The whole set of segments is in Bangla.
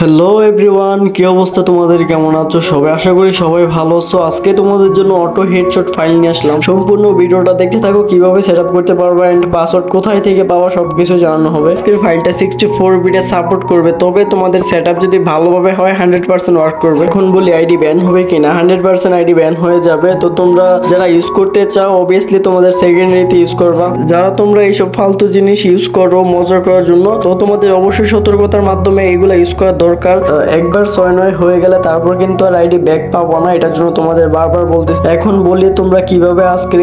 হ্যালো এভরিওয়ান, কি অবস্থা তোমাদের? কেমন আছো সবাই? আশা করি সবাই ভালো আছো। আজকে তোমাদের জন্য অটো হেডশট ফাইল নিয়ে আসলাম। সম্পূর্ণ ভিডিওটা দেখতে থাকো, কিভাবে সেটআপ করতে পারবা এন্ড পাসওয়ার্ড কোথায় থেকে পাওয়া সবকিছু জানানো হবে। আজকের ফাইলটা 64 বিটে সাপোর্ট করবে, তবে তোমাদের সেটআপ যদি ভালোভাবে হয় 100% ওয়ার্ক করবে। এখন বলি আইডি ব্যান হবে কিনা। 100% আইডি ব্যান হয়ে যাবে। তো তোমরা যারা ইউজ করতে চাও অবভিয়াসলি তোমাদের সেকেন্ডারিতে ইউজ করবা। যারা তোমরা এইসব ফালতু জিনিস ইউজ করো মজা করার জন্য, তো তোমাদের অবশ্যই সতর্কতার মাধ্যমে এগুলো ইউজ করা দরকার। একবার 6-9 হয়ে গেলে তারপর কিন্তু আর আইডি ব্যাক পাবো না, এটার জন্য তোমাদের বারবার বলতেছি। এখন বলি তোমরা কিভাবে আজকের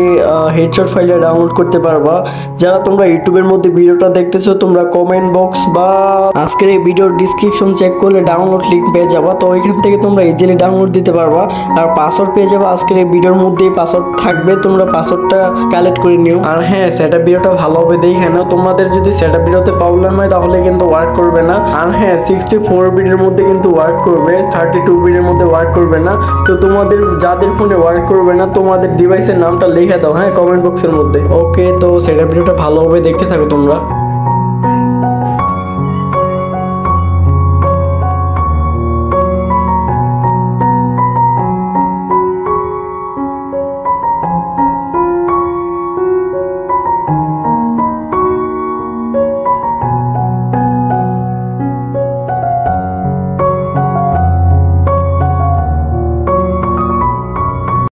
হেডশট ফাইলটা ডাউনলোড করতে পারবা। যারা তোমরা ইউটিউবের মধ্যে ভিডিওটা দেখতেছো, তোমরা কমেন্ট বক্স বা আজকের এই ভিডিওর ডিসক্রিপশন চেক করলে ডাউনলোড লিংক পেয়ে যাবা। তো ওইখান থেকে তোমরা ইজিলি ডাউনলোড দিতে পারবা। আর পাসওয়ার্ড পেয়ে যাবা, আজকের এই ভিডিওর মধ্যেই পাসওয়ার্ড থাকবে, তোমরা পাসওয়ার্ডটা কালেক্ট করে নিও। আর হ্যাঁ, সেটআপ ভিডিওটা ভালোভাবে দেখে নাও। তোমাদের যদি সেটআপ ভিডিওতে প্রবলেম হয় তাহলে কিন্তু ওয়ার্ক করবে না। আর হ্যাঁ, 64 বিটের মধ্যে কিন্তু ওয়ার্ক করবে, 32 বিটের মধ্যে ওয়ার্ক করবে না। তো তোমাদের যাদের ফোনে ওয়ার্ক করবে না, তোমাদের ডিভাইসের নামটা লিখে দাও হ্যাঁ কমেন্ট বক্সের মধ্যে। ওকে, তো সেটআপ ভিডিওটা ভালোভাবে দেখতে থাকো তোমরা।